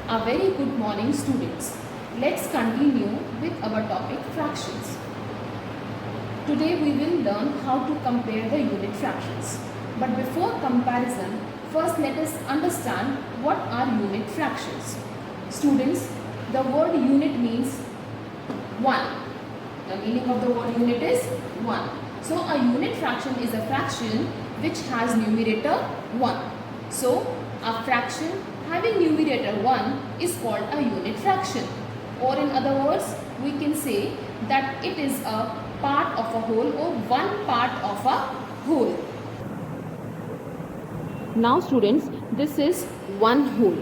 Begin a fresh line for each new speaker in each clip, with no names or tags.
A very good morning, students. Let's continue with our topic fractions. Today we will learn how to compare the unit fractions. But before comparison, first let us understand what are unit fractions. Students, the word unit means 1. The meaning of the word unit is 1. So a unit fraction is a fraction which has numerator 1. So a fraction having numerator 1 is called a unit fraction, or in other words we can say that it is a part of a whole or one part of a whole. Now students, this is one whole.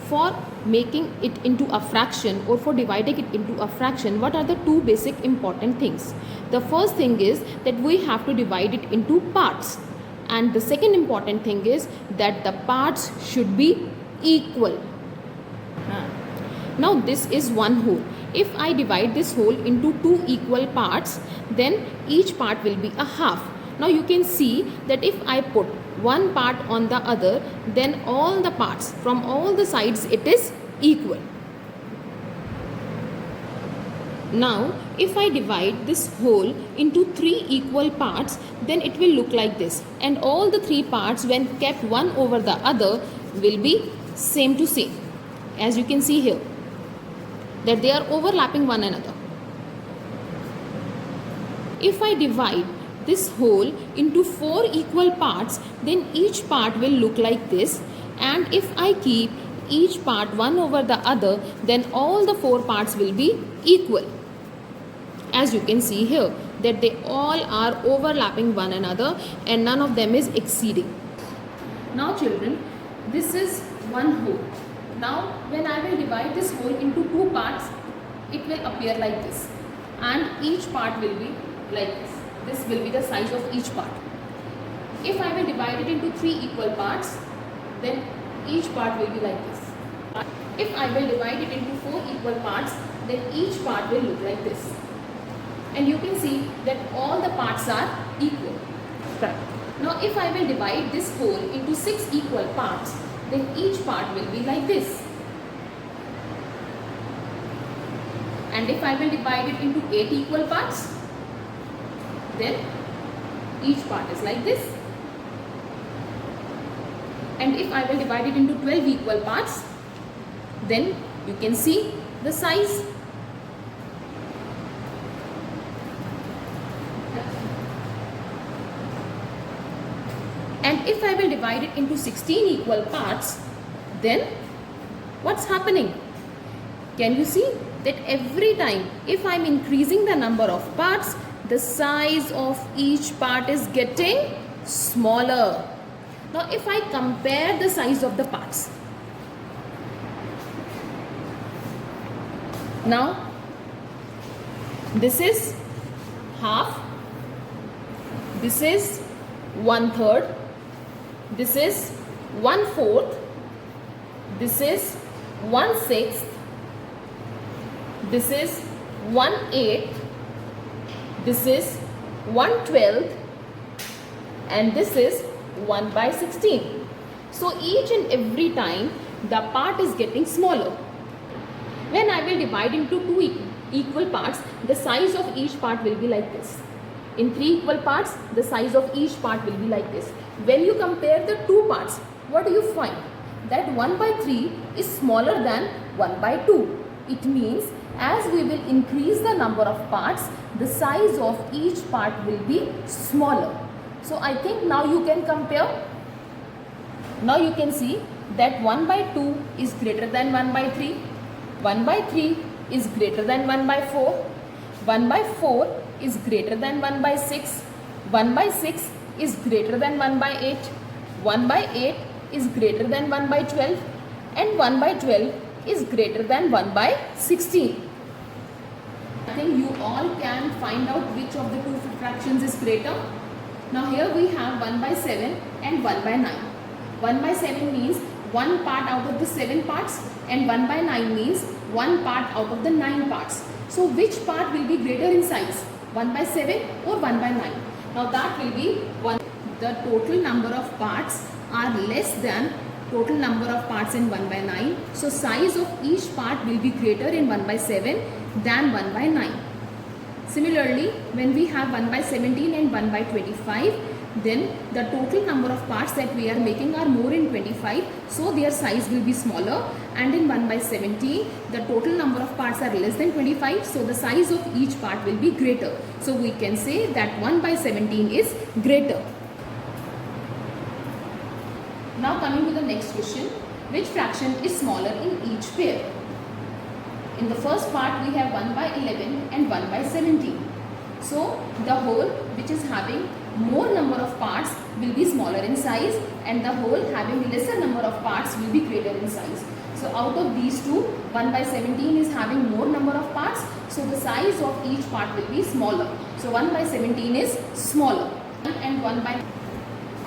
For making it into a fraction or for dividing it into a fraction, what are the two basic important things? The first thing is that we have to divide it into parts, and the second important thing is that the parts should be equal. Now this is one whole. If I divide this whole into two equal parts, then each part will be a half. Now you can see that if I put one part on the other, then all the parts from all the sides it is equal. Now if I divide this whole into three equal parts, then it will look like this, and all the three parts when kept one over the other will be same to same, as you can see here that they are overlapping one another. If I divide this whole into four equal parts, then each part will look like this, and if I keep each part one over the other, then all the four parts will be equal, as you can see here that they all are overlapping one another and none of them is exceeding. Now children, this is one whole. Now when I will divide this whole into two parts, it will appear like this, and each part will be like this. This will be the size of each part. If I will divide it into three equal parts, then each part will be like this. If I will divide it into four equal parts, then each part will look like this. And you can see that all the parts are equal. Now if I will divide this whole into six equal parts, then each part will be like this. And if I will divide it into 8 equal parts, then each part is like this. And if I will divide it into 12 equal parts, then you can see the size. And if I will divide it into 16 equal parts, then what's happening? Can you see that every time if I'm increasing the number of parts, the size of each part is getting smaller. Now if I compare the size of the parts, now this is half, this is 1/3, this is 1/4, this is 1/6, this is 1/8, this is 1/12, and this is 1/16. So each and every time the part is getting smaller. When I will divide into two equal parts, the size of each part will be like this. In three equal parts, the size of each part will be like this. When you compare the two parts, what do you find? That 1/3 is smaller than 1/2. It means as we will increase the number of parts, the size of each part will be smaller. So I think now you can compare. Now you can see that 1/2 is greater than 1/3. 1/3 is greater than 1/4. 1/4 is greater than 1/6. 1/6 is greater than 1/8. 1/8 is greater than 1/12. And 1/12 is greater than 1/16. I think you all can find out which of the two fractions is greater. Now here we have 1/7 and 1/9. 1/7 means one part out of the 7 parts, and 1/9 means one part out of the 9 parts. So which part will be greater in size? 1/7 or 1/9? Now that will be 1. The total number of parts are less than total number of parts in 1 by 9. So size of each part will be greater in 1 by 7 than 1 by 9. Similarly, when we have 1 by 17 and 1 by 25, then the total number of parts that we are making are more in 25, so their size will be smaller, and in 1 by 17 the total number of parts are less than 25, so the size of each part will be greater. So we can say that 1 by 17 is greater. Now coming to the next question, which fraction is smaller in each pair? In the first part we have 1 by 11 and 1 by 17. So the whole which is having more number of parts will be smaller in size, and the whole having lesser number of parts will be greater in size. So out of these two, 1 by 17 is having more number of parts, so the size of each part will be smaller. So 1 by 17 is smaller, and 1 by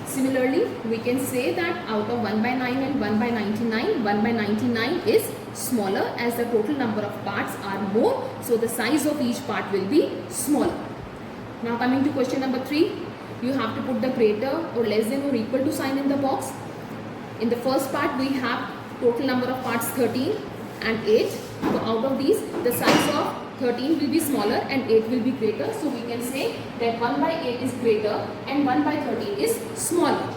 similarly we can say that out of 1 by 9 and 1 by 99, 1 by 99 is smaller as the total number of parts are more, so the size of each part will be smaller. Now coming to question number 3, you have to put the greater or less than or equal to sign in the box. In the first part we have total number of parts 13 and 8. So out of these the size of 13 will be smaller and 8 will be greater. So we can say that 1 by 8 is greater and 1 by 13 is smaller.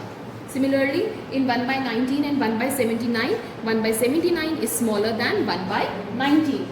Similarly, in 1 by 19 and 1 by 79, 1 by 79 is smaller than 1 by 19.